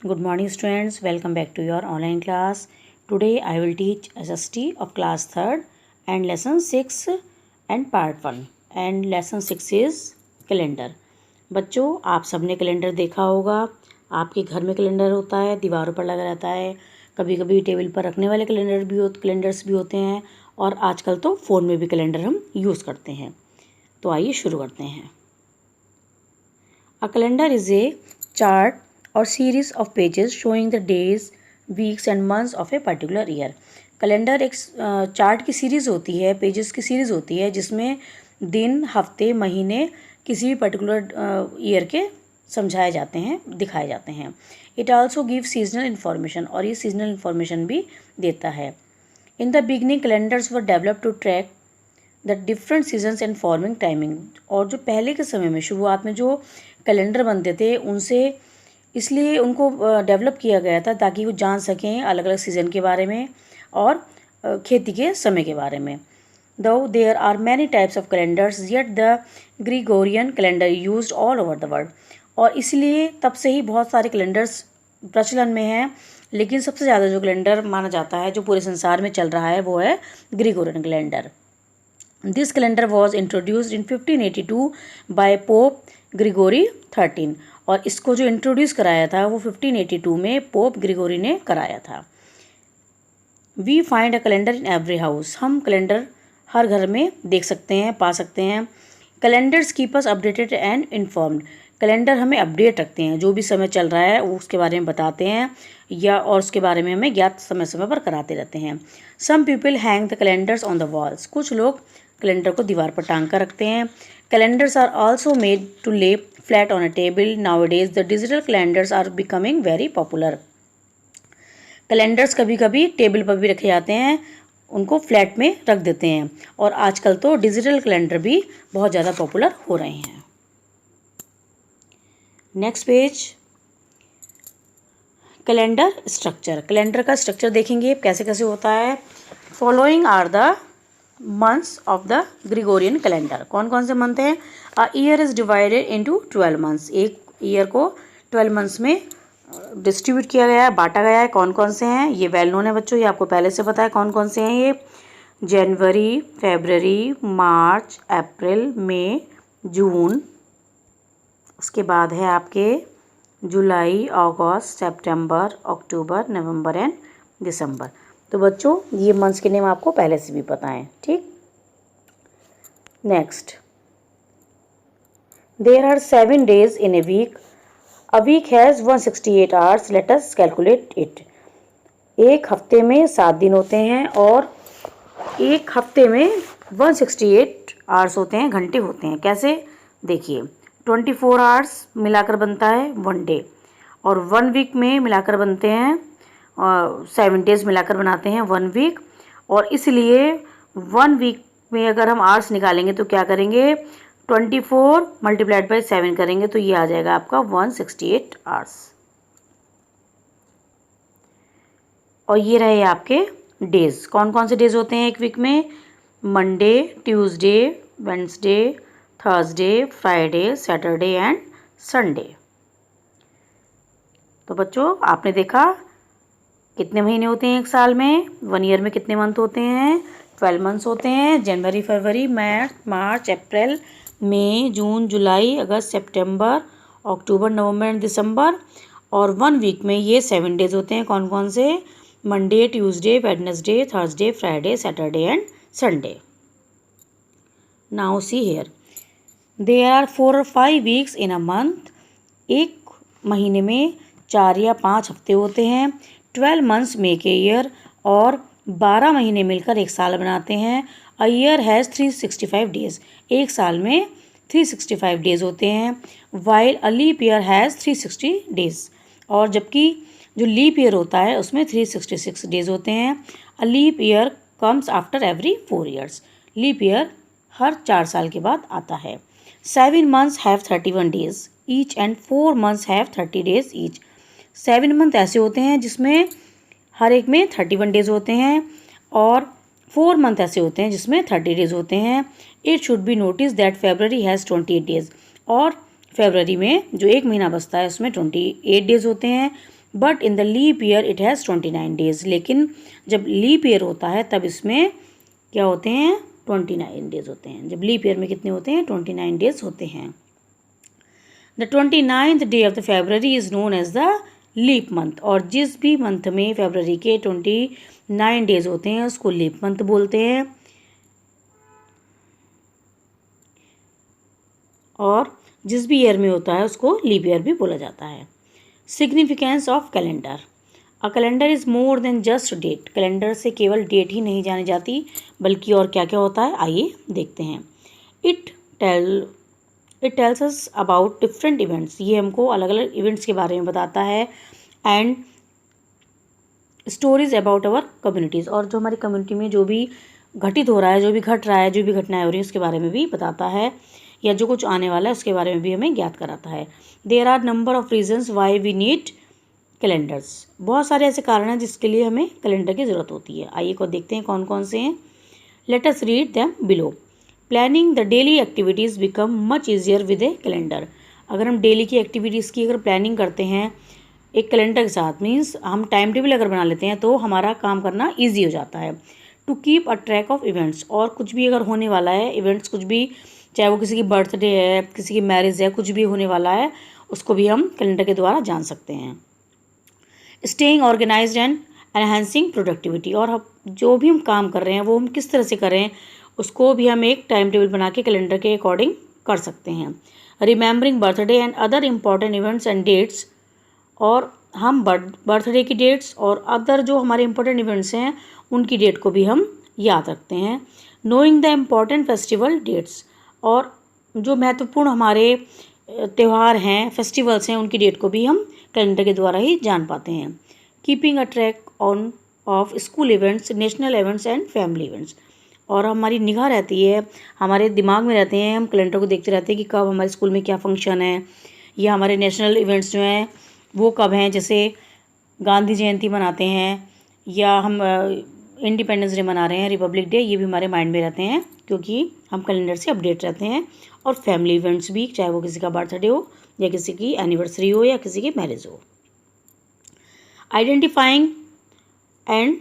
Good morning students, welcome back to your online class. Today I will teach SST of class 3rd and lesson 6 and part 1 and lesson 6 is calendar. बच्चों आप सबने calendar देखा होगा। आपके घर में calendar होता है, दीवारों पर लगा रहता है, कभी कभी टेबल पर रखने वाले कैलेंडर्स भी होते हैं और आजकल तो फ़ोन में भी कैलेंडर हम यूज़ करते हैं। तो आइए शुरू करते हैं। A calendar is a chart or series of pages showing the days, weeks and months of a particular year. Calendar एक चार्ट की सीरीज़ होती है, पेजेस की सीरीज़ होती है जिसमें दिन, हफ्ते, महीने किसी भी पर्टिकुलर ईयर के समझाए जाते हैं, दिखाए जाते हैं। It also give seasonal information और ये सीजनल इन्फॉर्मेशन भी देता है। In the beginning calendars were developed to track the different seasons and farming timing. और जो पहले के समय में शुरुआत में जो कैलेंडर बनते थे उनसे इसलिए उनको डेवलप किया गया था ताकि वो जान सकें अलग अलग सीज़न के बारे में और खेती के समय के बारे में। Though there are many types of calendars yet the Gregorian calendar used all over the world. और इसलिए तब से ही बहुत सारे कैलेंडर्स प्रचलन में हैं, लेकिन सबसे ज़्यादा जो कैलेंडर माना जाता है जो पूरे संसार में चल रहा है वो है Gregorian calendar. This calendar was introduced in 1582 by Pope Gregory XIII और इसको जो इंट्रोड्यूस कराया था वो 1582 में पोप ग्रिगोरी ने कराया था। We find a calendar in every house। हम कैलेंडर हर घर में देख सकते हैं, पा सकते हैं। Calendars keep us updated and informed. Calendar हमें अपडेट रखते हैं, जो भी समय चल रहा है वो उसके बारे में बताते हैं या और उसके बारे में हमें ज्ञात समय समय पर कराते रहते हैं। Some people hang the calendars on the walls. कुछ लोग कैलेंडर को दीवार पर टांग कर रखते हैं। Calendars are also made to lay flat on a table. Nowadays the digital calendars are becoming very popular. Calendars कभी कभी टेबल पर भी रखे जाते हैं, उनको फ्लैट में रख देते हैं और आजकल तो डिजिटल कैलेंडर भी बहुत ज़्यादा पॉपुलर हो रहे हैं। Next page, calendar structure. Calendar का स्ट्रक्चर देखेंगे कैसे कैसे होता है। Following are the months of the Gregorian calendar. कौन कौन से मंथ हैं? A year is divided into 12 months. एक ईयर को 12 मंथ्स में डिस्ट्रीब्यूट किया गया है, बांटा गया है। कौन कौन से हैं ये वेल नोन है बच्चों, ये आपको पहले से पता है कौन कौन से हैं ये। जनवरी, फरवरी, मार्च, अप्रैल, मई, जून। उसके बाद है आपके जुलाई, अगस्त, सितंबर, अक्टूबर, नवंबर एंड दिसंबर। तो बच्चों ये मंथ्स के नेम आपको पहले से भी पता है, ठीक। Next, there are 7 days in a week. A week has 168 hours. Let us calculate it. एक हफ्ते में 7 दिन होते हैं और एक हफ्ते में 168 आवर्स होते हैं, घंटे होते हैं। कैसे? देखिए 24 आवर्स मिलाकर बनता है 1 डे और 1 वीक में मिलाकर बनते हैं 7 डेज मिलाकर बनाते हैं 1 वीक। और इसलिए 1 वीक में अगर हम आवर्स निकालेंगे तो क्या करेंगे, 24 मल्टीप्लाइड बाई 7 करेंगे तो ये आ जाएगा आपका 168 आवर्स। और ये रहे आपके डेज। कौन कौन से डेज होते हैं एक वीक में? Monday, Tuesday, Wednesday, Thursday, Friday, Saturday and Sunday. तो बच्चों आपने देखा कितने महीने होते हैं एक साल में, 1 ईयर में कितने मंथ होते हैं? 12 मंथ्स होते हैं। जनवरी, फरवरी, मार्च, अप्रैल, मई, जून, जुलाई, अगस्त, सितंबर, अक्टूबर, नवंबर एंड दिसंबर। और 1 वीक में ये 7 डेज होते हैं। कौन कौन से? Monday, Tuesday, Wednesday, Thursday, Friday, Saturday and Sunday. Now see here, there are 4 or 5 weeks in a month. एक महीने में 4 या 5 हफ्ते होते हैं। 12 मंथ्स मेक ए ईयर और 12 महीने मिलकर एक साल बनाते हैं। A year has 365 days. एक साल में 365 डेज होते हैं। While a leap year has 360 days. और जबकि जो लीप ईयर होता है उसमें 366 डेज होते हैं। A leap year comes after every 4 years. Leap year हर 4 साल के बाद आता है। 7 months have 31 days each and 4 months have 30 days each। 7 month ऐसे होते हैं जिसमें हर एक में 31 डेज होते हैं और 4 मंथ ऐसे होते हैं जिसमें 30 डेज होते हैं। It should be notice that February has 28 days. और फरवरी में जो एक महीना बचता है उसमें 28 डेज होते हैं। But in the leap year it has 29 days. लेकिन जब लीप ईयर होता है तब इसमें क्या होते हैं, 29 डेज होते हैं। जब लीप ईयर में कितने होते हैं, 29 डेज होते हैं। The 29th day of the February is known as the leap month. और जिस भी मंथ में फेबररी के 29 डेज होते हैं उसको लीप मंथ बोलते हैं। और जिस भी ईयर में होता है उसको लीप ईयर भी बोला जाता है। Significance of calendar. A calendar is more than just date. Calendar से केवल डेट ही नहीं जानी जाती बल्कि और क्या क्या होता है, आइए देखते हैं। It tells us about different events. ये हमको अलग अलग इवेंट्स के बारे में बताता है। And stories about our communities. और जो हमारी कम्युनिटी में जो भी घटित हो रहा है, जो भी घट रहा है, जो भी घटनाएं हो रही हैं उसके बारे में भी बताता है, या जो कुछ आने वाला है उसके बारे में भी हमें ज्ञात कराता है। There are number of reasons why we need calendars. बहुत सारे ऐसे कारण हैं जिसके लिए हमें कैलेंडर की ज़रूरत होती है। आइए को देखते हैं कौन कौन से हैं। Let us read them below. Planning the daily activities become much easier with A calendar. अगर हम डेली की एक्टिविटीज़ की अगर प्लानिंग करते हैं एक कैलेंडर के साथ, मीन्स हम टाइम टेबल अगर बना लेते हैं तो हमारा काम करना ईजी हो जाता है। To keep a track of events. और कुछ भी अगर होने वाला है, इवेंट्स कुछ भी, चाहे वो किसी की बर्थडे है, किसी की मैरिज है, कुछ भी होने वाला है, उसको भी हम कैलेंडर के द्वारा जान सकते हैं। Staying organized and enhancing productivity. और जो भी हम काम कर रहे हैं वो हम किस तरह से करें उसको भी हम एक टाइम टेबल बना के कैलेंडर के अकॉर्डिंग कर सकते हैं। Remembering birthday and other important events and dates. और हम बर्थडे की डेट्स और अदर जो हमारे इम्पोर्टेंट इवेंट्स हैं उनकी डेट को भी हम याद रखते हैं। Knowing the important festival dates. और जो महत्वपूर्ण हमारे त्यौहार हैं, फेस्टिवल्स हैं, उनकी डेट को भी हम कैलेंडर के द्वारा ही जान पाते हैं। Keeping a track on off school events, national events and family events. और हमारी निगाह रहती है, हमारे दिमाग में रहते हैं, हम कैलेंडर को देखते रहते हैं कि कब हमारे स्कूल में क्या फंक्शन है, या हमारे नेशनल इवेंट्स जो हैं वो कब हैं। जैसे गांधी जयंती मनाते हैं, या हम इंडिपेंडेंस डे मना रहे हैं, रिपब्लिक डे, ये भी हमारे माइंड में रहते हैं क्योंकि हम कैलेंडर से अपडेट रहते हैं। और फैमिली इवेंट्स भी, चाहे वो किसी का बर्थडे हो या किसी की एनिवर्सरी हो या किसी की मैरिज हो। Identifying and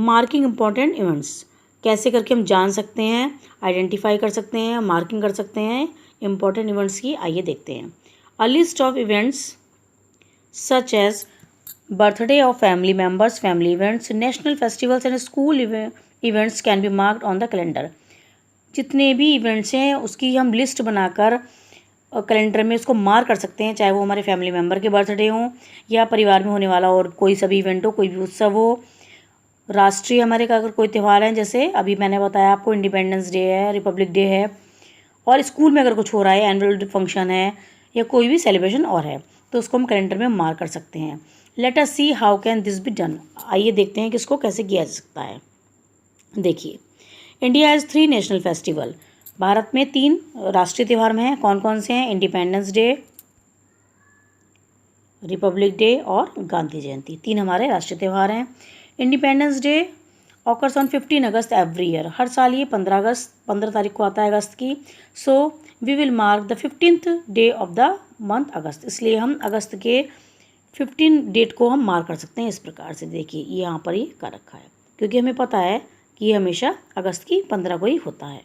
marking important events. कैसे करके हम जान सकते हैं, आइडेंटिफाई कर सकते हैं, मार्किंग कर सकते हैं इम्पॉर्टेंट इवेंट्स की, आइए देखते हैं। A list of events such as birthday of family members, family events, national festivals and school events can be marked on the calendar। जितने भी इवेंट्स हैं उसकी हम लिस्ट बनाकर कैलेंडर में उसको मार्क कर सकते हैं, चाहे वो हमारे फैमिली मेम्बर के बर्थडे हों या परिवार में होने वाला और कोई सभी इवेंट हो, कोई भी उत्सव हो, राष्ट्रीय हमारे का अगर कोई त्यौहार है, जैसे अभी मैंने बताया आपको इंडिपेंडेंस डे है, रिपब्लिक डे है, और स्कूल में अगर कुछ हो रहा है, एनुअल फंक्शन है या कोई भी सेलिब्रेशन और है, तो उसको हम कैलेंडर में मार्क कर सकते हैं। Let us see how can this be done. आइए देखते हैं कि इसको कैसे किया जा सकता है। देखिए, India has 3 national festival. Bharat में 3 राष्ट्रीय त्यौहार में हैं। कौन कौन से हैं? इंडिपेंडेंस डे, रिपब्लिक डे और गांधी जयंती। 3 हमारे राष्ट्रीय त्यौहार हैं। Independence Day occurs on 15 August every year. हर साल ये 15 तारीख को आता है अगस्त की। So we will mark the 15th day of the month August. इसलिए हम अगस्त के 15 डेट को हम मार्क कर सकते हैं इस प्रकार से। देखिए ये यहाँ पर ही कर रखा है क्योंकि हमें पता है कि ये हमेशा अगस्त की 15 को ही होता है।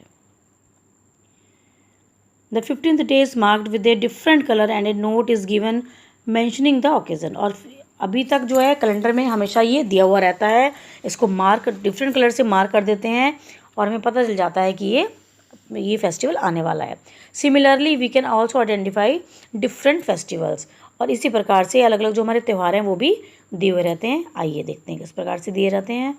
The 15th day is marked with a different colour and A note is given mentioning the occasion. और अभी तक जो है कैलेंडर में हमेशा ये दिया हुआ रहता है, इसको मार्क डिफरेंट कलर से मार्क कर देते हैं और हमें पता चल जाता है कि ये फेस्टिवल आने वाला है। Similarly we can also identify different festivals. और इसी प्रकार से अलग अलग जो हमारे त्यौहार हैं वो भी दिए हुए रहते हैं। आइए देखते हैं किस प्रकार से दिए जाते हैं।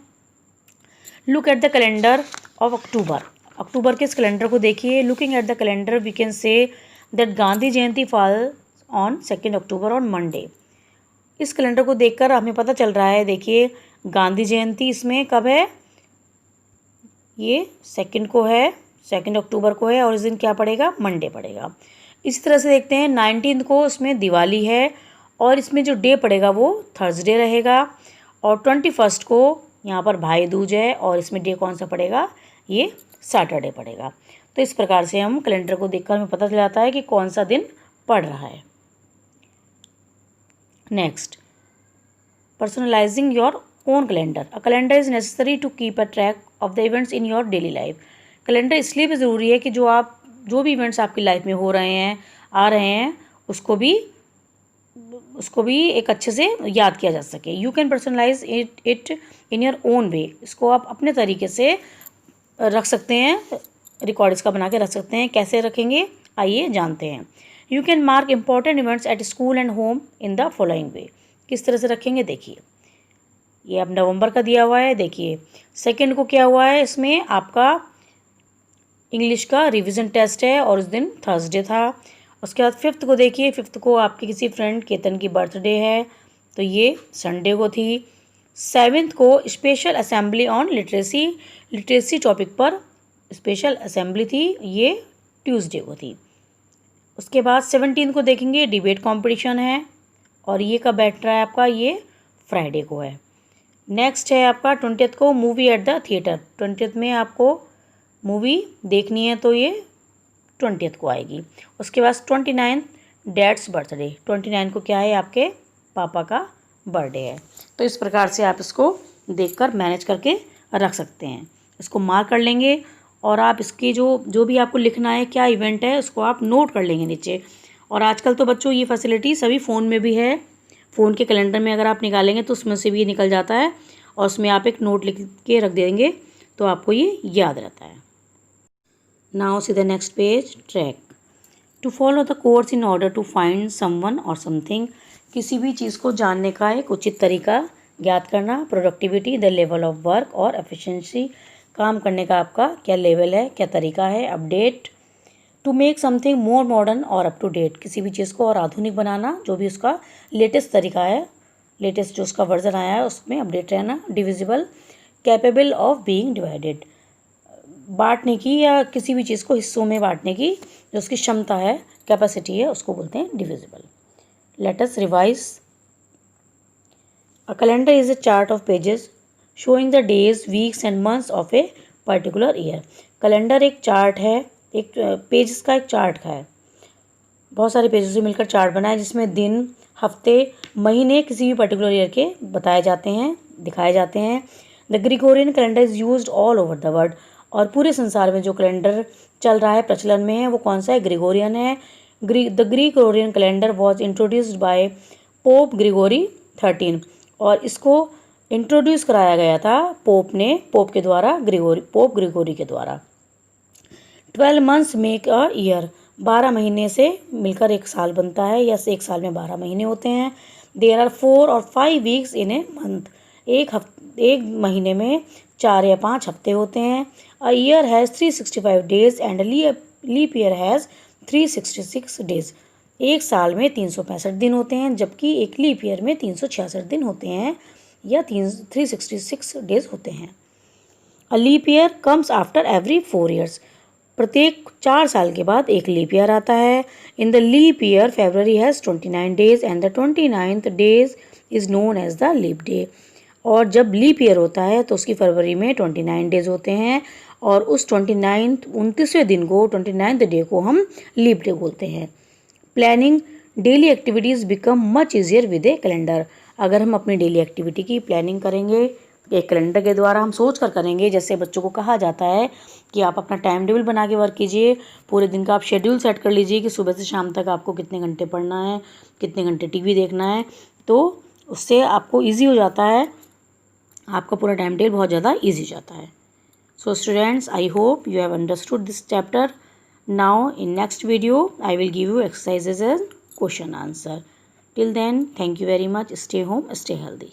Look at the calendar of October. अक्टूबर के इस कैलेंडर को देखिए। Looking at the calendar we can say that Gandhi Jayanti fall on 2 October on Monday. इस कैलेंडर को देखकर हमें पता चल रहा है, देखिए गांधी जयंती इसमें कब है, ये 2 को है, 2 अक्टूबर को है और इस दिन क्या पड़ेगा, मंडे पड़ेगा। इसी तरह से देखते हैं 19 को इसमें दिवाली है और इसमें जो डे पड़ेगा वो थर्सडे रहेगा। और 21 को यहाँ पर भाई दूज है और इसमें डे कौन सा पड़ेगा, ये सैटरडे पड़ेगा। तो इस प्रकार से हम कैलेंडर को देखकर हमें पता चल जाता है कि कौन सा दिन पड़ रहा है। Next, Personalizing your own calendar. A calendar is necessary to keep a track of the events in your daily life. Calendar इसलिए भी ज़रूरी है कि जो भी इवेंट्स आपकी लाइफ में हो रहे हैं, आ रहे हैं, उसको भी एक अच्छे से याद किया जा सके. You can personalize it in your own way. इसको आप अपने तरीके से रख सकते हैं, रिकॉर्ड इसका बना के रख सकते हैं. कैसे रखेंगे आइए जानते हैं. You can mark important events at school and home in the following वे. किस तरह से रखेंगे देखिए. ये अब नवंबर का दिया हुआ है. देखिए 2 को क्या हुआ है, इसमें आपका इंग्लिश का रिवीजन टेस्ट है और उस दिन थर्सडे था. उसके बाद 5 को देखिए. 5 को आपके किसी फ्रेंड केतन की बर्थडे है तो ये संडे को थी. 7 को special assembly on literacy topic पर स्पेशल असेंबली थी, ये ट्यूसडे को थी. उसके बाद 17 को देखेंगे डिबेट कंपटीशन है और ये कब बैठ रहा है आपका, ये फ्राइडे को है. नेक्स्ट है आपका 20 को मूवी एट द थिएटर. 20 में आपको मूवी देखनी है तो ये 20 को आएगी. उसके बाद 29 डैड्स बर्थडे. 29 को क्या है, आपके पापा का बर्थडे है. तो इस प्रकार से आप इसको देखकर मैनेज करके रख सकते हैं. इसको मार्क कर लेंगे और आप इसके जो भी आपको लिखना है क्या इवेंट है उसको आप नोट कर लेंगे नीचे. और आजकल तो बच्चों ये फैसिलिटी सभी फ़ोन में भी है. फ़ोन के कैलेंडर में अगर आप निकालेंगे तो उसमें से भी निकल जाता है और उसमें आप एक नोट लिख के रख देंगे तो आपको ये याद रहता है. Now see the next page. Track. To follow the course in order to find someone or something. किसी भी चीज़ को जानने का एक उचित तरीका ज्ञात करना. Productivity, the level of work और एफिशिएंसी. काम करने का आपका क्या लेवल है, क्या तरीका है. Update. To make something more modern or up to date. किसी भी चीज़ को और आधुनिक बनाना, जो भी उसका लेटेस्ट तरीका है, लेटेस्ट जो उसका वर्जन आया है उसमें अपडेट रहना. Divisible. Capable of being divided. बांटने की या किसी भी चीज़ को हिस्सों में बांटने की जो उसकी क्षमता है, कैपेसिटी है, उसको बोलते हैं divisible. Let us revise. A calendar is a chart of pages showing the days, weeks and months of a particular year. Calendar एक चार्ट है, एक पेजेस का एक चार्ट का है. बहुत सारे पेजों से मिलकर चार्ट बना है जिसमें दिन, हफ्ते, महीने किसी भी पर्टिकुलर ईयर के बताए जाते हैं, दिखाए जाते हैं. The Gregorian calendar is used all over the world. और पूरे संसार में जो कैलेंडर चल रहा है, प्रचलन में है, वो कौन सा है, ग्रिगोरियन है. The Gregorian calendar was introduced by Pope Gregory 13. और इसको इंट्रोड्यूस कराया गया था पोप के द्वारा, पोप ग्रिगोरी के द्वारा. 12 मंथ्स मेक अ ईयर. 12 महीने से मिलकर एक साल बनता है, या एक साल में 12 महीने होते हैं. देयर आर 4 और 5 वीक्स इन ए मंथ. एक महीने में 4 या 5 हफ्ते होते हैं. A year has 365 days and leap year has 366 days. एक साल में 365 दिन होते हैं जबकि एक लीप ईयर में 366 दिन होते हैं या 366 डेज होते हैं. A leap year comes after every 4 years. प्रत्येक 4 साल के बाद एक लीप ईयर आता है. In the leap year February has 29 days and the 29th days is known as the leap day. और जब लीप ईयर होता है तो उसकी फरवरी में 29 डेज होते हैं और उस 29वें दिन को, 29th डे को हम लीप डे बोलते हैं. Planning. Daily activities become much easier with A calendar. अगर हम अपनी डेली एक्टिविटी की प्लानिंग करेंगे एक कैलेंडर के द्वारा, हम सोच कर करेंगे. जैसे बच्चों को कहा जाता है कि आप अपना टाइम टेबल बना के वर्क कीजिए, पूरे दिन का आप शेड्यूल सेट कर लीजिए कि सुबह से शाम तक आपको कितने घंटे पढ़ना है, कितने घंटे टीवी देखना है. तो उससे आपको ईजी हो जाता है, आपका पूरा टाइम टेबल बहुत ज़्यादा ईजी हो जाता है. So students, I hope you have understood this chapter. Now in next video I will give you exercises and question answer. Till then, thank you very much. Stay home, stay healthy.